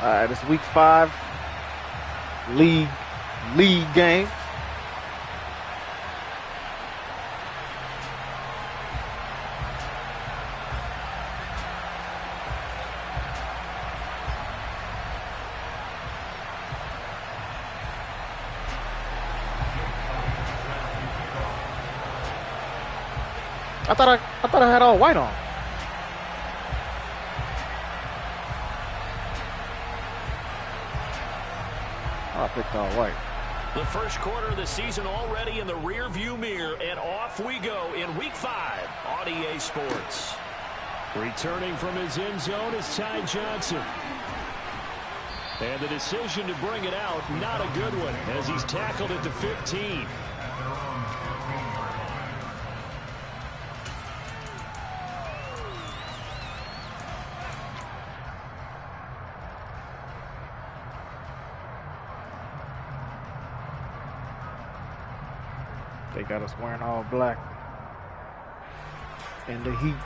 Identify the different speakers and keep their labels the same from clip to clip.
Speaker 1: It's week 5. League game. I thought I had all white on. I picked all white.
Speaker 2: The first quarter of the season already in the rear view mirror, and off we go in week 5 on EA Sports. Returning from his end zone is Ty Johnson. And the decision to bring it out, not a good one, as he's tackled at the 15.
Speaker 1: They got us wearing all black in the heat.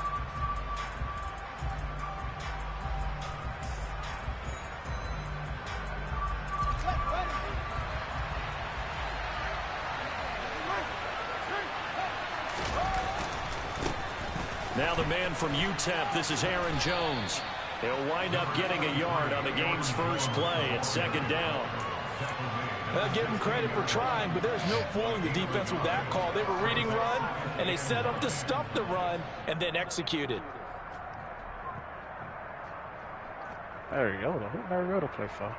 Speaker 2: Now the man from UTEP, this is Aaron Jones. He'll wind up getting a yard on the game's first play at 2nd down.
Speaker 3: Give him credit for trying, but there's no fooling the defense with that call. They were reading run, and they set up to stop the run, and then executed.
Speaker 1: Mariota, who Mariota play for?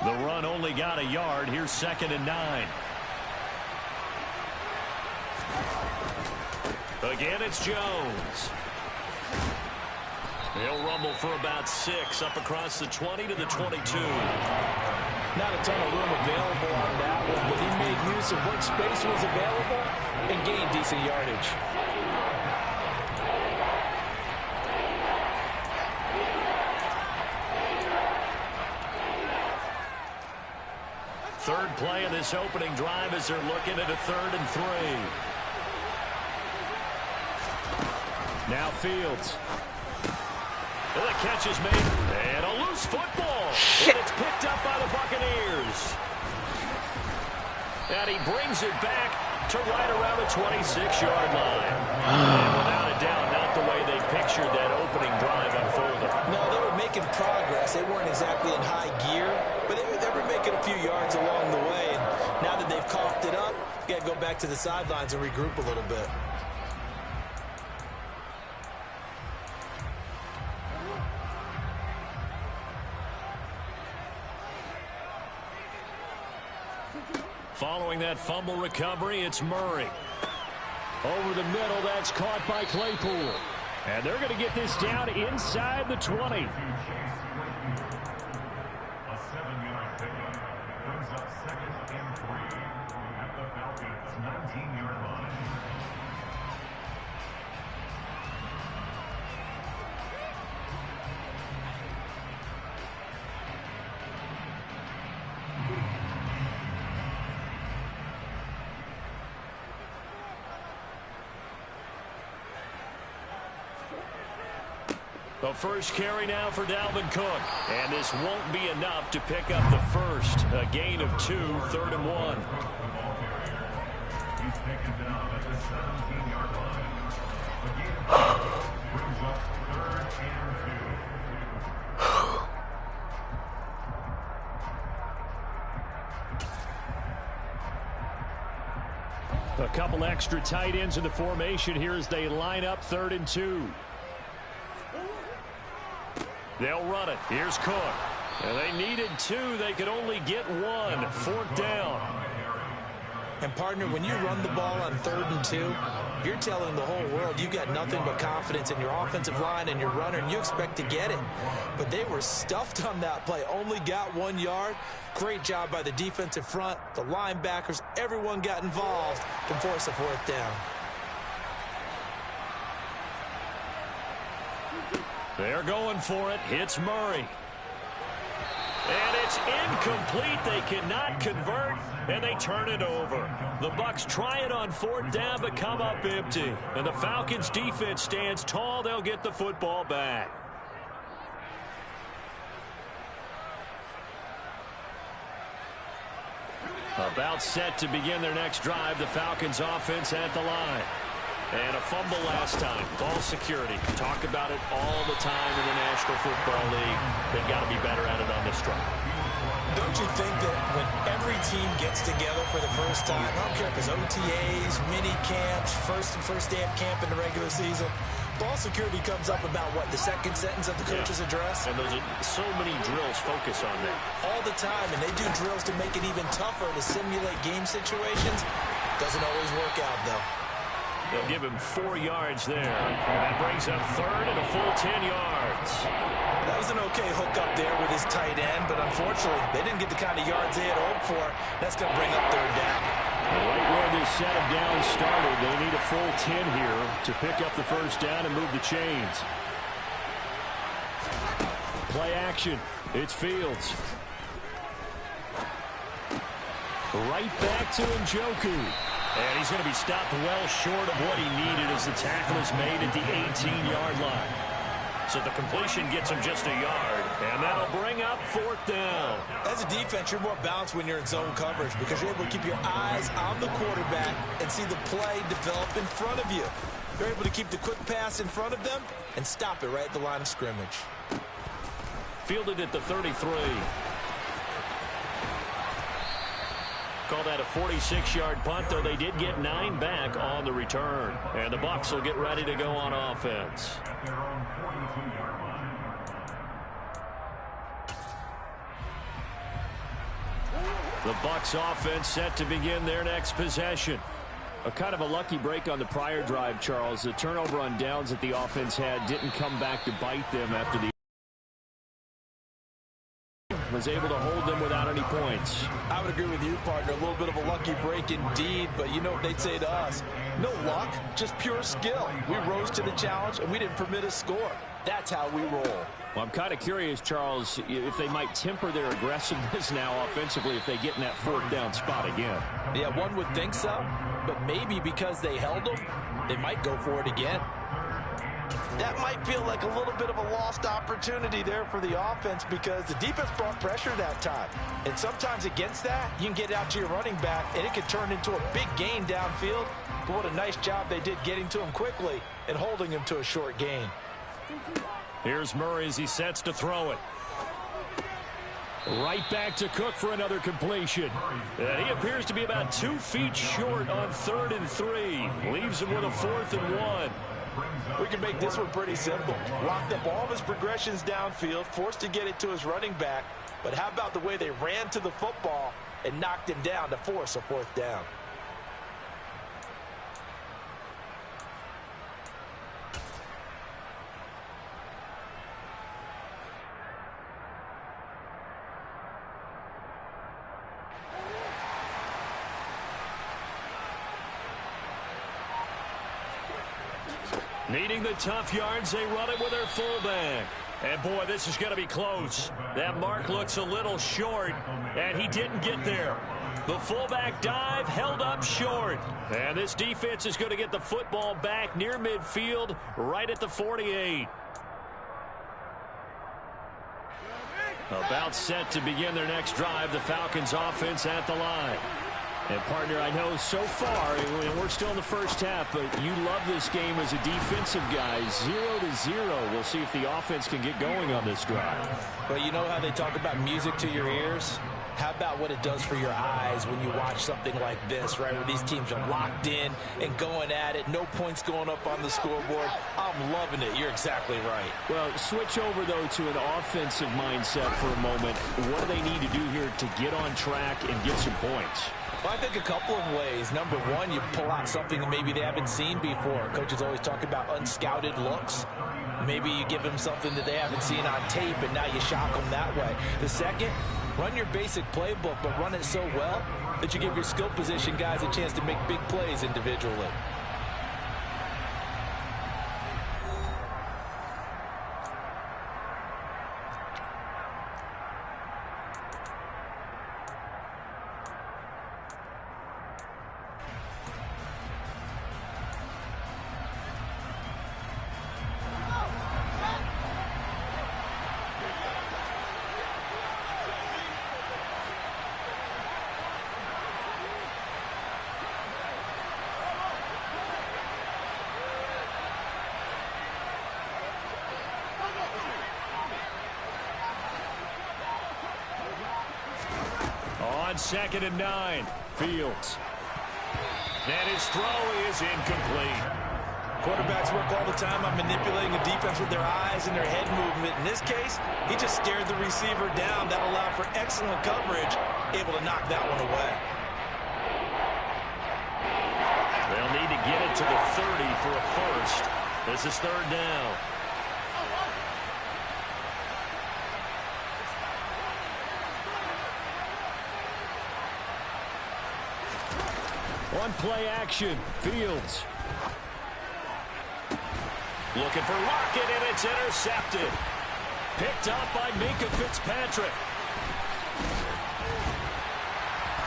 Speaker 2: The run only got a yard. Here's 2nd and 9. Again, it's Jones. He'll rumble for about 6 up across the 20 to the 22.
Speaker 3: Not a ton of room available on that one, but he made use of what space was available and gained decent yardage.
Speaker 2: Third play of this opening drive as they're looking at a 3rd and 3. Now Fields. And the catch is made. And a loose football. And it's picked up by the Buccaneers. And he brings it back to right around the 26-yard line. And without a doubt, not the way they pictured that opening drive unfolding.
Speaker 3: No, they were making progress. They weren't exactly in high gear, but they were making a few yards along the way. And now that they've coughed it up, you got to go back to the sidelines and regroup a little bit.
Speaker 2: Following that fumble recovery, it's Murray. Over the middle, that's caught by Claypool. And they're going to get this down inside the 20.
Speaker 4: A 7-yard pickup brings up 2nd and 3 at the Falcons' 19-yard line.
Speaker 2: The first carry now for Dalvin Cook. And this won't be enough to pick up the first. A gain of 2, 3rd and 1.
Speaker 4: He's taken down at the 17-yard line. The gain of 2 brings up 3rd and 2.
Speaker 2: A couple extra tight ends in the formation here as they line up 3rd and 2. They'll run it. Here's Cook. And they needed 2. They could only get 1. 4th down.
Speaker 3: And, partner, when you run the ball on 3rd and 2, you're telling the whole world you've got nothing but confidence in your offensive line and your runner, and you expect to get it. But they were stuffed on that play. Only got 1 yard. Great job by the defensive front. The linebackers, everyone got involved to force a 4th down.
Speaker 2: They're going for it. It's Murray. And it's incomplete. They cannot convert, and they turn it over. The Bucs try it on 4th down, but come up empty. And the Falcons' defense stands tall. They'll get the football back. About set to begin their next drive, the Falcons offense at the line. And a fumble last time. Ball security. Talk about it all the time in the National Football League. They've got to be better at it on this drive.
Speaker 3: Don't you think that when every team gets together for the first time, I don't care if it's OTAs, mini camps, first day of camp in the regular season, ball security comes up about, what, the second sentence of the coach's address?
Speaker 2: And those are so many drills focus on that.
Speaker 3: All the time, and they do drills to make it even tougher to simulate game situations. Doesn't always work out, though.
Speaker 2: They'll give him 4 yards there. And that brings up third and a full 10 yards.
Speaker 3: That was an okay hook up there with his tight end, but unfortunately, they didn't get the kind of yards they had hoped for. That's going to bring up third down.
Speaker 2: Right where this set of downs started, they need a full 10 here to pick up the first down and move the chains. Play action. It's Fields. Right back to Njoku. And he's going to be stopped well short of what he needed as the tackle is made at the 18-yard line. So the completion gets him just a yard, and that'll bring up fourth down.
Speaker 3: As a defense, you're more balanced when you're in zone coverage because you're able to keep your eyes on the quarterback and see the play develop in front of you. You're able to keep the quick pass in front of them and stop it right at the line of scrimmage.
Speaker 2: Fielded at the 33. Call that a 46-yard punt, though they did get 9 back on the return. And the Bucs will get ready to go on offense.
Speaker 4: At their own 42-yard line.
Speaker 2: The Bucs offense set to begin their next possession. A kind of a lucky break on the prior drive, Charles. The turnover on downs that the offense had didn't come back to bite them after the was able to hold them without any points.
Speaker 3: I would agree with you, partner. A little bit of a lucky break indeed, but you know what they'd say to us. No luck, just pure skill. We rose to the challenge, and we didn't permit a score. That's how we roll.
Speaker 2: Well, I'm kind of curious, Charles, if they might temper their aggressiveness now offensively if they get in that fourth down spot again.
Speaker 3: Yeah, one would think so, but maybe because they held them, they might go for it again. That might feel like a little bit of a lost opportunity there for the offense because the defense brought pressure that time. And sometimes against that, you can get out to your running back, and it can turn into a big gain downfield. But what a nice job they did getting to him quickly and holding him to a short gain.
Speaker 2: Here's Murray as he sets to throw it. Right back to Cook for another completion. And he appears to be about 2 feet short on 3rd and 3. Leaves him with a 4th and 1.
Speaker 3: We can make this one pretty simple. Locked up all of his progressions downfield, forced to get it to his running back. But how about the way they ran to the football and knocked him down to force a 4th down?
Speaker 2: Needing the tough yards, they run it with their fullback. And, boy, this is going to be close. That mark looks a little short, and he didn't get there. The fullback dive held up short. And this defense is going to get the football back near midfield, right at the 48. About set to begin their next drive, the Falcons offense at the line. And, partner, I know so far, and we're still in the first half, but you love this game as a defensive guy. 0-0. We'll see if the offense can get going on this drive.
Speaker 3: Well, you know how they talk about music to your ears? How about what it does for your eyes when you watch something like this, right, where these teams are locked in and going at it, no points going up on the scoreboard? I'm loving it. You're exactly right.
Speaker 2: Well, switch over, though, to an offensive mindset for a moment. What do they need to do here to get on track and get some points?
Speaker 3: Well, I think a couple of ways. Number one, you pull out something that maybe they haven't seen before. Coaches always talk about unscouted looks. Maybe you give them something that they haven't seen on tape, and now you shock them that way. The second, run your basic playbook, but run it so well that you give your skill position guys a chance to make big plays individually.
Speaker 2: on 2nd and 9. Fields. And his throw is incomplete.
Speaker 3: Quarterbacks work all the time on manipulating the defense with their eyes and their head movement. In this case, he just stared the receiver down. That allowed for excellent coverage, able to knock that one away.
Speaker 2: They'll need to get it to the 30 for a first. This is 3rd down. On play action, Fields. Looking for Lockett, and it's intercepted. Picked up by Minkah Fitzpatrick.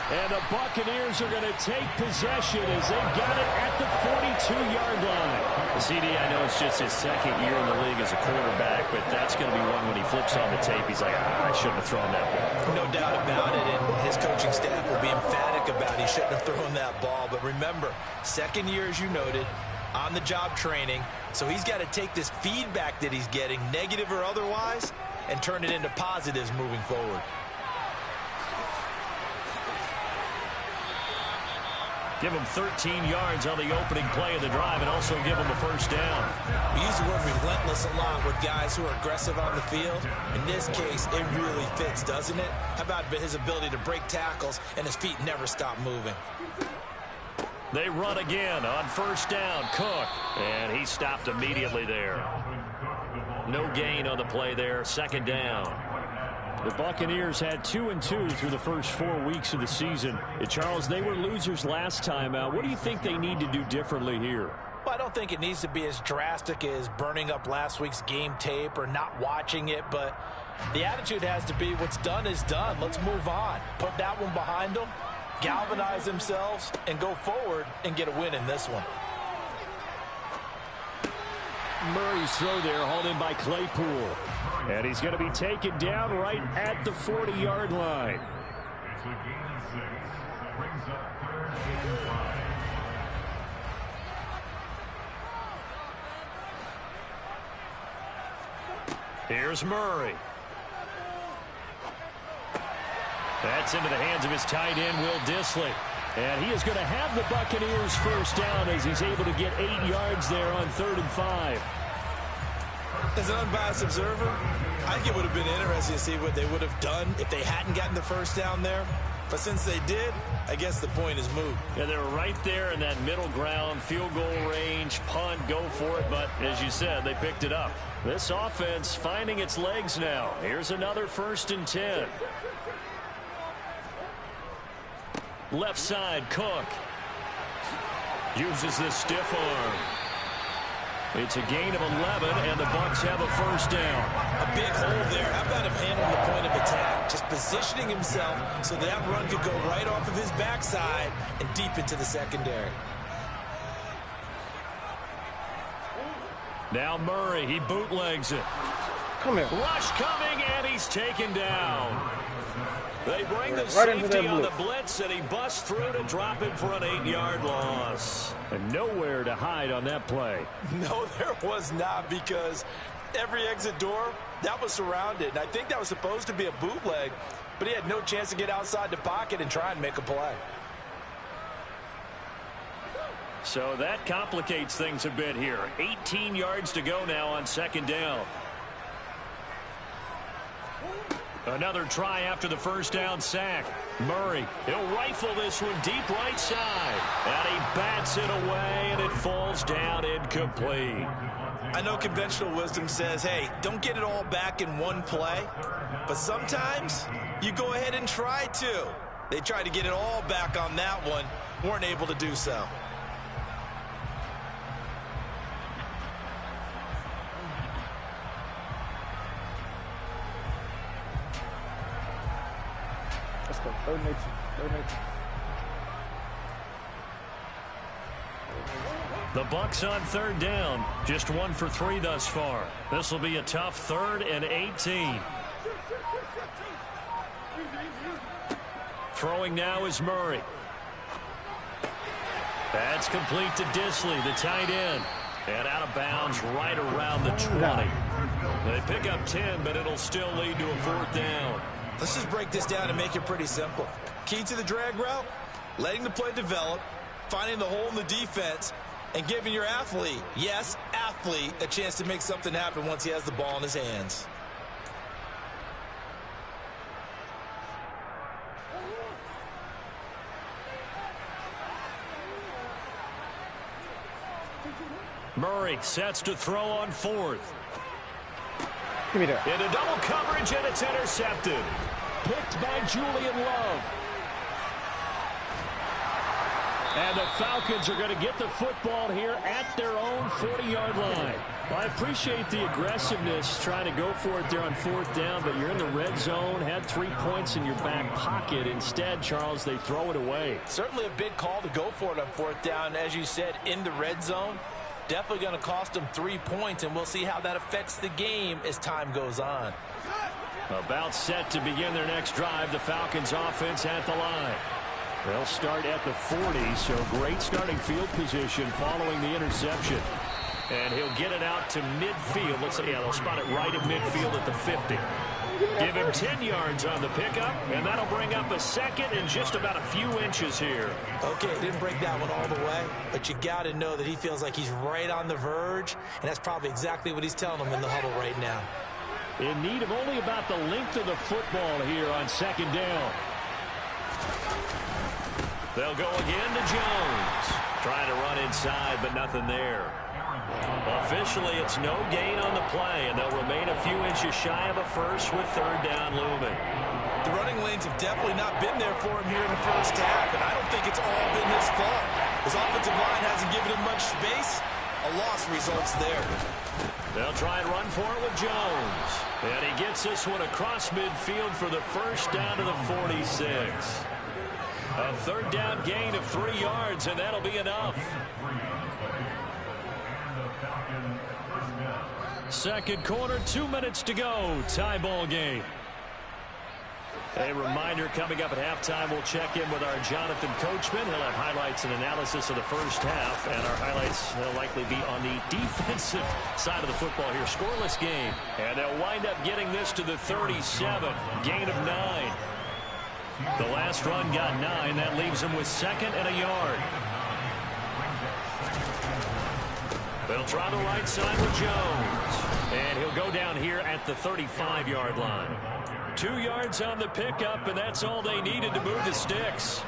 Speaker 2: And the Buccaneers are going to take possession as they got it at the 42-yard line. The CD, I know it's just his 2nd year in the league as a quarterback, but that's going to be one when he flips on the tape. He's like, I shouldn't have thrown that ball.
Speaker 3: No doubt about it, and his coaching staff will be emphatic about he shouldn't have thrown that ball. But remember, 2nd year, as you noted, on-the-job training, so he's got to take this feedback that he's getting, negative or otherwise, and turn it into positives moving forward.
Speaker 2: Give him 13 yards on the opening play of the drive and also give him a first down.
Speaker 3: We use the word relentless a lot with guys who are aggressive on the field. In this case, it really fits, doesn't it? How about his ability to break tackles and his feet never stop moving?
Speaker 2: They run again on 1st down. Cook, and he stopped immediately there. No gain on the play there. 2nd down. The Buccaneers had 2-2 through the first 4 weeks of the season. Charles, they were losers last time out. What do you think they need to do differently here?
Speaker 3: Well, I don't think it needs to be as drastic as burning up last week's game tape or not watching it, but the attitude has to be what's done is done. Let's move on. Put that one behind them, galvanize themselves, and go forward and get a win in this one.
Speaker 2: Murray's throw there, hauled in by Claypool. And he's going to be taken down right at the 40-yard line.
Speaker 4: It's a gain of 6. Brings up 3rd and 5.
Speaker 2: Here's Murray. That's into the hands of his tight end, Will Dissly. And he is going to have the Buccaneers first down as he's able to get 8 yards there on 3rd and 5.
Speaker 3: As an unbiased observer, I think it would have been interesting to see what they would have done if they hadn't gotten the first down there. But since they did, I guess the point is moot.
Speaker 2: Yeah, they were right there in that middle ground, field goal range, punt, go for it. But as you said, they picked it up. This offense finding its legs now. Here's another 1st and 10. Left side, Cook. Uses the stiff arm. It's a gain of 11, and the Bucs have a first down.
Speaker 3: A big hole there. How about him handling the point of attack? Just positioning himself so that run could go right off of his backside and deep into the secondary.
Speaker 2: Now Murray, he bootlegs it.
Speaker 1: Come here.
Speaker 2: Rush coming, and he's taken down. They bring the
Speaker 1: Right into
Speaker 2: safety
Speaker 1: that
Speaker 2: on the
Speaker 1: blitz.
Speaker 2: blitz, and he busts through to drop him for an 8-yard loss. And nowhere to hide on that play.
Speaker 3: No, there was not, because every exit door, that was surrounded. And I think that was supposed to be a bootleg, but he had no chance to get outside the pocket and try and make a play.
Speaker 2: So that complicates things a bit here. 18 yards to go now on 2nd down. Another try after the first down sack. Murray, he'll rifle this one deep right side. And he bats it away, and it falls down incomplete.
Speaker 3: I know conventional wisdom says, hey, don't get it all back in one play. But sometimes you go ahead and try to. They tried to get it all back on that one, weren't able to do so.
Speaker 1: Let's go. Third nature. Third nature.
Speaker 2: The Bucs on 3rd down. Just 1 for 3 thus far. This will be a tough 3rd and 18. Throwing now is Murray. That's complete to Dissly, the tight end. And out of bounds right around the 20. They pick up 10, but it'll still lead to a 4th down.
Speaker 3: Let's just break this down and make it pretty simple. Key to the drag route, letting the play develop, finding the hole in the defense, and giving your athlete, yes, athlete, a chance to make something happen once he has the ball in his hands.
Speaker 2: Murray sets to throw on fourth.
Speaker 1: Give me that.
Speaker 2: Into double coverage, and it's intercepted. Picked by Julian Love. And the Falcons are going to get the football here at their own 40-yard line. Well, I appreciate the aggressiveness trying to go for it there on fourth down, but you're in the red zone, had 3 points in your back pocket. Instead, Charles, they throw it away.
Speaker 3: Certainly a big call to go for it on fourth down. As you said, in the red zone, definitely going to cost them 3 points, and we'll see how that affects the game as time goes on.
Speaker 2: About set to begin their next drive, the Falcons offense at the line. They'll start at the 40, so great starting field position following the interception. And he'll get it out to midfield. Let's say, yeah, they'll spot it right at midfield at the 50. Give him 10 yards on the pickup, and that'll bring up a second and just about a few inches here.
Speaker 3: Okay, didn't break that one all the way, but you got to know that he feels like he's right on the verge, and that's probably exactly what he's telling them in the huddle right now.
Speaker 2: In need of only about the length of the football here on second down. They'll go again to Jones. Trying to run inside, but nothing there. Officially, it's no gain on the play, and they'll remain a few inches shy of a first with third down looming.
Speaker 3: The running lanes have definitely not been there for him here in the first half, and I don't think it's all been his fault. His offensive line hasn't given him much space. A loss results there.
Speaker 2: They'll try and run for it with Jones. And he gets this one across midfield for the first down to the 46. A third down gain of 3 yards, and that'll be enough. Second quarter, 2 minutes to go. Tie ball game. A reminder, coming up at halftime, we'll check in with our Jonathan Coachman. He'll have highlights and analysis of the first half, and our highlights will likely be on the defensive side of the football here. Scoreless game, and they'll wind up getting this to the 37. Gain of 9. The last run got 9. That leaves him with second and a yard. They'll try the right side with Jones. And he'll go down here at the 35-yard line. 2 yards on the pickup, and that's all they needed to move the sticks.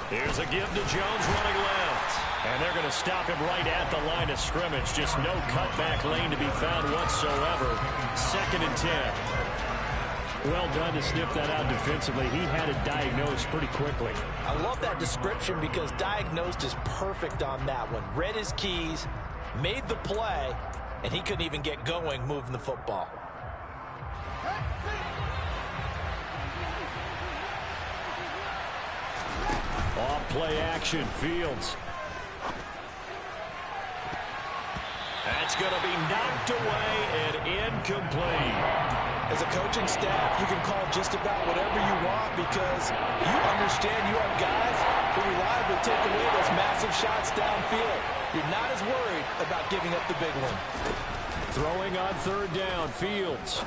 Speaker 2: Here's a give to Jones running left. And they're going to stop him right at the line of scrimmage. Just no cutback lane to be found whatsoever. Second and 10. Well done to sniff that out defensively. He had it diagnosed pretty quickly.
Speaker 3: I love that description because diagnosed is perfect on that one. Read his keys, made the play, and he couldn't even get going moving the football.
Speaker 2: Off play action, Fields. That's going to be knocked away and incomplete.
Speaker 3: As a coaching staff, you can call just about whatever you want because you understand you have guys who reliably take away those massive shots downfield. You're not as worried about giving up the big one.
Speaker 2: Throwing on third down, Fields.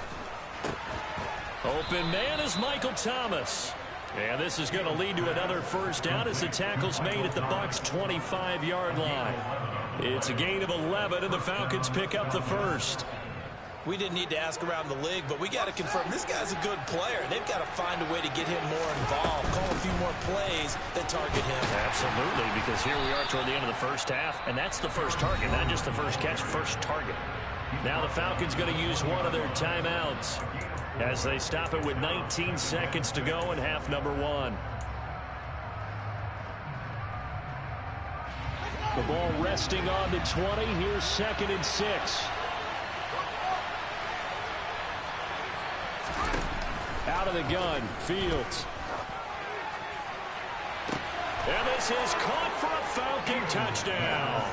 Speaker 2: Open man is Michael Thomas. And this is going to lead to another first down as the tackle's made at the Bucs' 25-yard line. It's a gain of 11, and the Falcons pick up the first.
Speaker 3: We didn't need to ask around the league, but we got to confirm this guy's a good player. They've got to find a way to get him more involved, call a few more plays that target him.
Speaker 2: Absolutely, because here we are toward the end of the first half, and that's the first target, not just the first catch, first target. Now the Falcons going to use one of their timeouts as they stop it with 19 seconds to go in half number 1. The ball resting on the 20. Here's second and 6. Out of the gun, Fields. And this is caught for a Falcon touchdown.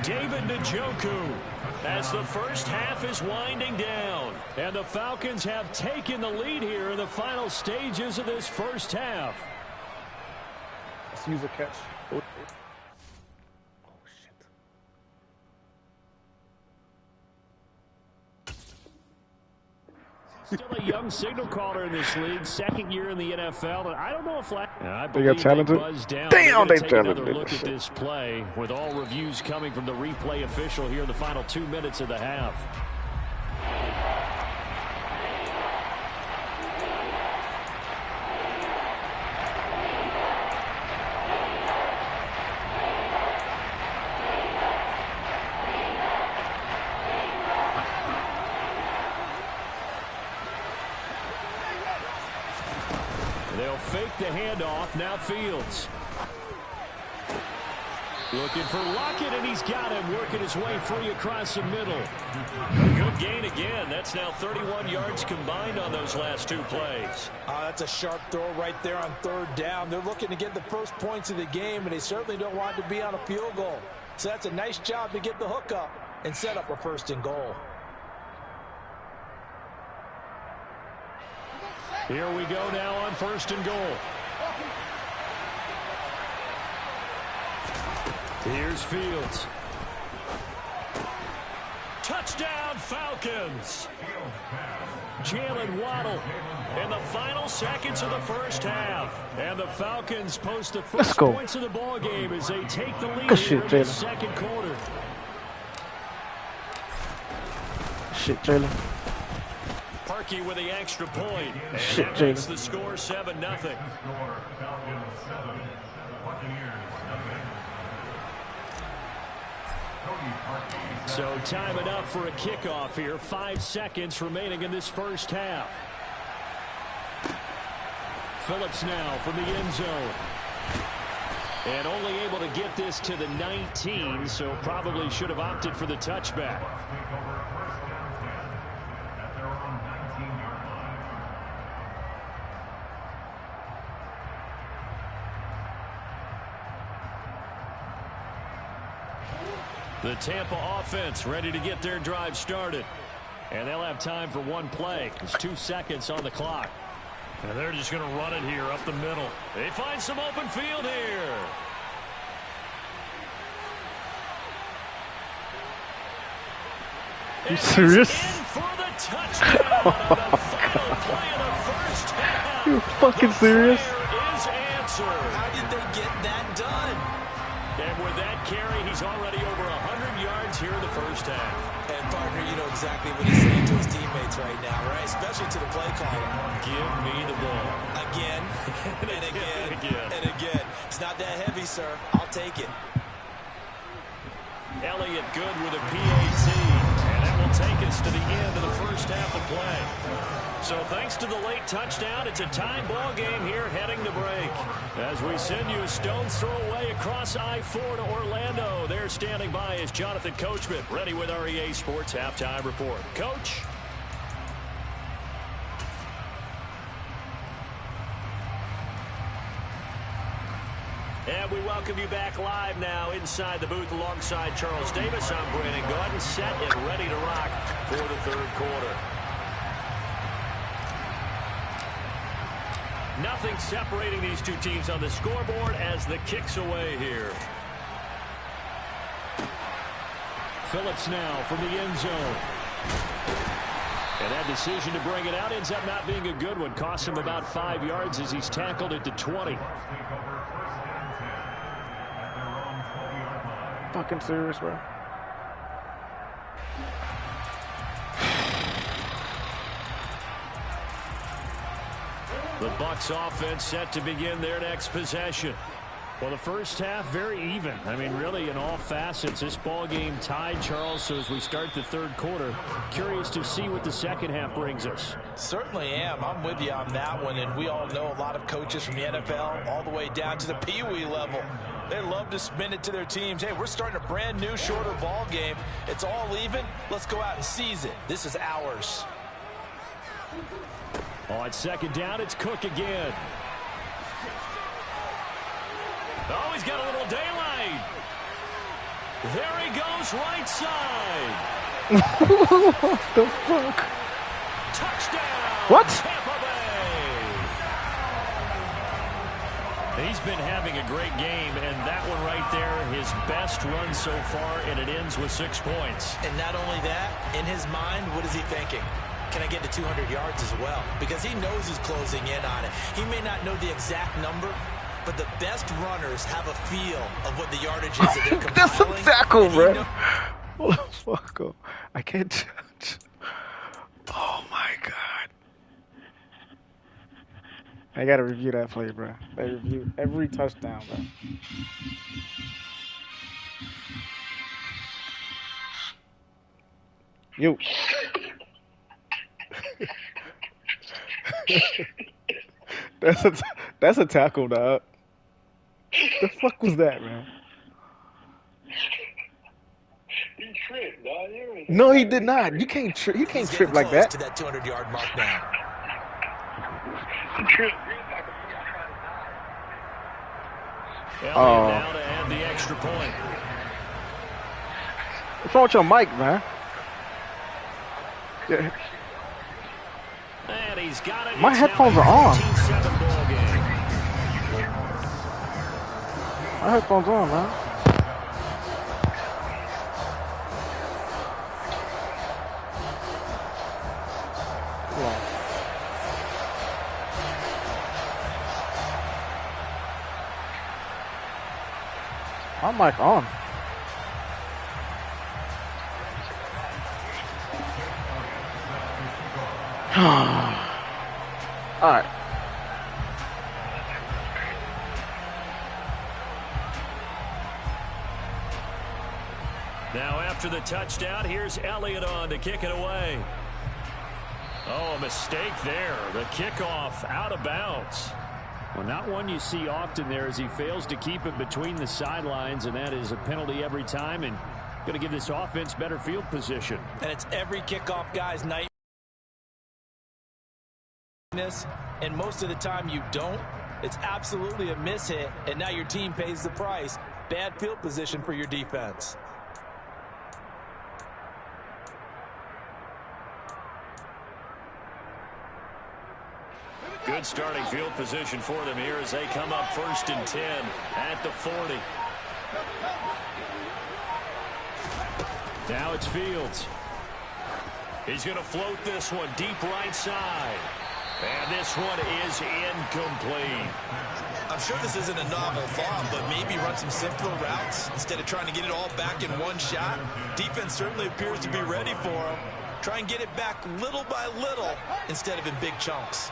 Speaker 2: David Njoku, as the first half is winding down. And the Falcons have taken the lead here in the final stages of this first half.
Speaker 1: Let's use a catch. Oh, shit.
Speaker 2: Still a young signal caller in this league, second year in the NFL, and I don't know if I
Speaker 1: They got talented. Damn, they
Speaker 2: take another
Speaker 1: talented.
Speaker 2: look at this play with all reviews coming from the replay official here in the final 2 minutes of the half. They'll fake the handoff. Now Fields. Looking for Lockett, and he's got him working his way free across the middle. Good gain again. That's now 31 yards combined on those last 2 plays.
Speaker 3: That's a sharp throw right there on 3rd down. They're looking to get the first points of the game, and they certainly don't want it to be on a field goal. So that's a nice job to get the hook up and set up a 1st and goal.
Speaker 2: Here we go now on 1st and goal. Here's Fields. Touchdown, Falcons. Jalen Waddle in the final seconds of the first half. And the Falcons post the first points of the ball game as they take the lead here in the second quarter.
Speaker 1: Shit, Jalen.
Speaker 2: Parkey with the extra point. And
Speaker 1: Shit,
Speaker 2: that makes
Speaker 1: Jalen.
Speaker 2: the score 7-0. So time enough for a kickoff here. 5 seconds remaining in this first half. Phillips now from the end zone. And only able to get this to the 19, so probably should have opted for the touchback. The Tampa offense ready to get their drive started. And they'll have time for 1 play. There's 2 seconds on the clock. And they're just going to run it here up the middle. They find some open field here.
Speaker 1: You serious?
Speaker 2: In for the touchdown on the final play of the first half.
Speaker 1: You fucking serious?
Speaker 2: Prayer is answered.
Speaker 3: How did they get that done?
Speaker 2: And with that carry, he's already over 100 yards here in the first half.
Speaker 3: And, partner, you know exactly what he's saying to his teammates right now, right? Especially to the play caller.
Speaker 2: Give me the ball.
Speaker 3: Again, and again, and again. It's not that heavy, sir. I'll take it.
Speaker 2: Elliott good with a PAT. And that will take us to the end of the first half of play. So thanks to the late touchdown, it's a tie ball game here heading to break. As we send you a stone's throw away across I-4 to Orlando. There standing by is Jonathan Coachman, ready with our EA Sports Halftime Report. Coach. And we welcome you back live now inside the booth alongside Charles Davis. I'm Brandon Gordon, set and ready to rock for the 3rd quarter. Nothing separating these 2 teams on the scoreboard as the kick's away here. Phillips now from the end zone. And that decision to bring it out ends up not being a good one. Cost him about 5 yards as he's tackled at the 20.
Speaker 1: Fucking serious, bro.
Speaker 2: The Bucs offense set to begin their next possession. Well, the first half very even. I mean, really in all facets. This ball game tied, Charles. So as we start the 3rd quarter, curious to see what the second half brings us.
Speaker 3: Certainly am. I'm with you on that one. And we all know a lot of coaches from the NFL all the way down to the Pee-wee level. They love to spin it to their teams. Hey, we're starting a brand new, shorter ball game. It's all even. Let's go out and seize it. This is ours.
Speaker 2: On 2nd down, it's Cook again. Oh, he's got a little daylight. There he goes, right side.
Speaker 1: What the fuck?
Speaker 2: Touchdown.
Speaker 1: What?
Speaker 2: Tampa Bay. He's been having a great game, and that one right there, his best run so far, and it ends with 6 points.
Speaker 3: And not only that, in his mind, what is he thinking? can I get to 200 yards as well? Because he knows he's closing in on it. He may not know the exact number, but the best runners have a feel of what the yardage is that they're compiling.
Speaker 1: That's a tackle, bro. Hold the fuck up. I can't judge. Oh my god. I gotta review that play, bro. I review every touchdown, bro. Yo. that's a tackle, dog. The fuck was that, man?
Speaker 5: He tripped, dog.
Speaker 1: No, he did not. You can't trip. You can't trip like that.
Speaker 3: To that 200-yard mark now.
Speaker 5: He tripped.
Speaker 2: Elliott now to add the extra point.
Speaker 1: What's wrong with your mic, man? Yeah.
Speaker 2: And he's got it.
Speaker 1: My
Speaker 2: It's
Speaker 1: headphones
Speaker 2: now
Speaker 1: are on.
Speaker 2: 14-7 ball game.
Speaker 1: My headphones on, man. My mic on. All right.
Speaker 2: Now after the touchdown, here's Elliott on to kick it away. Oh, a mistake there. The kickoff out of bounds. Well, not one you see often there as he fails to keep it between the sidelines, and that is a penalty every time and going to give this offense better field position.
Speaker 3: And it's every kickoff guy's night. And most of the time you don't. It's absolutely a mishit, and now your team pays the price. Bad field position for your defense.
Speaker 2: Good starting field position for them here as they come up 1st and 10 at the 40. Now it's Fields. He's going to float this one deep right side. And this one is incomplete.
Speaker 3: I'm sure this isn't a novel thought, but maybe run some simpler routes instead of trying to get it all back in one shot. Defense certainly appears to be ready for him. Try and get it back little by little instead of in big chunks.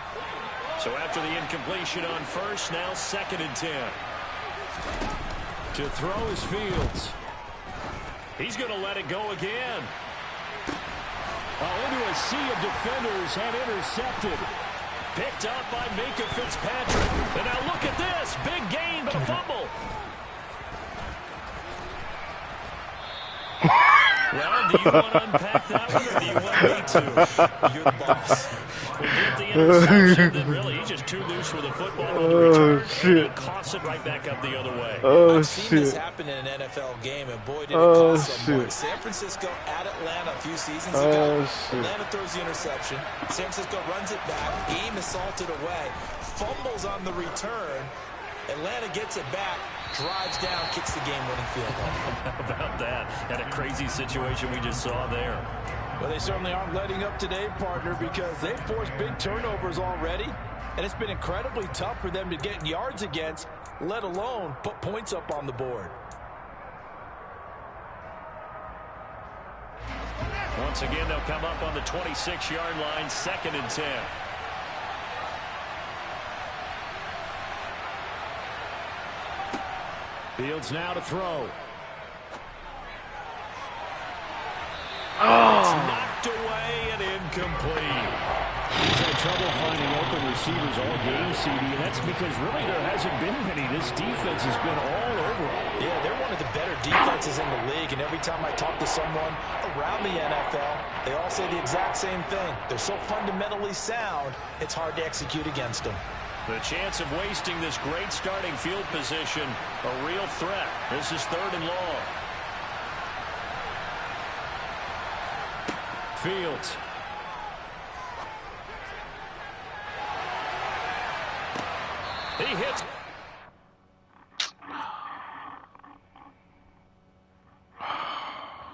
Speaker 2: So after the incompletion on 1st, now 2nd and 10. To throw is Fields. He's going to let it go again. Into a sea of defenders and intercepted. Picked up by Minka Fitzpatrick. And now look at this. Big gain, but a fumble. Well, do you want to unpack that one, or do you want me to? You're the boss. We get the interception, then really he's just too loose with the football on the return.
Speaker 1: Shit.
Speaker 2: He coughs it right back up the other way.
Speaker 3: I've seen this happen in an NFL game, and boy, did it cost someone. San Francisco at Atlanta a few seasons ago. Atlanta throws the interception. San Francisco runs it back. Game is salted away. Fumbles on the return. Atlanta gets it back, drives down, kicks the game-winning field goal.
Speaker 2: How about that? And a crazy situation we just saw there.
Speaker 3: Well, they certainly aren't letting up today, partner, because they've forced big turnovers already, and it's been incredibly tough for them to get yards against, let alone put points up on the board.
Speaker 2: Once again, they'll come up on the 26-yard line, 2nd and 10. Fields now to throw. It's knocked away and incomplete. He's had trouble finding open receivers all game, CD, and that's because really there hasn't been many. This defense has been all over them.
Speaker 3: Yeah, they're one of the better defenses in the league, and every time I talk to someone around the NFL, they all say the exact same thing. They're so fundamentally sound, it's hard to execute against them.
Speaker 2: The chance of wasting this great starting field position, a real threat. This is 3rd and long. Fields. He hits.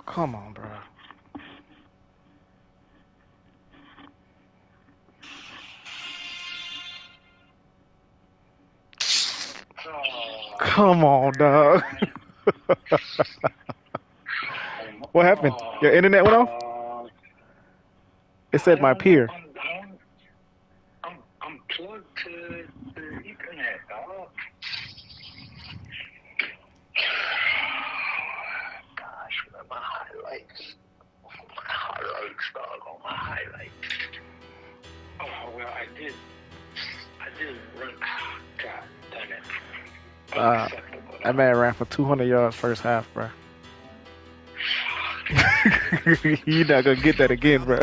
Speaker 1: Come on, bro. Come on, dog. What happened? Your internet went off? It said my peer.
Speaker 5: I'm plugged to the Ethernet, dog. Gosh, my highlights. My highlights, dog, on my highlights. Oh, well, I did run. Oh, God damn it.
Speaker 1: That man ran for 200 yards first half, bro. You're not gonna get that again, bro.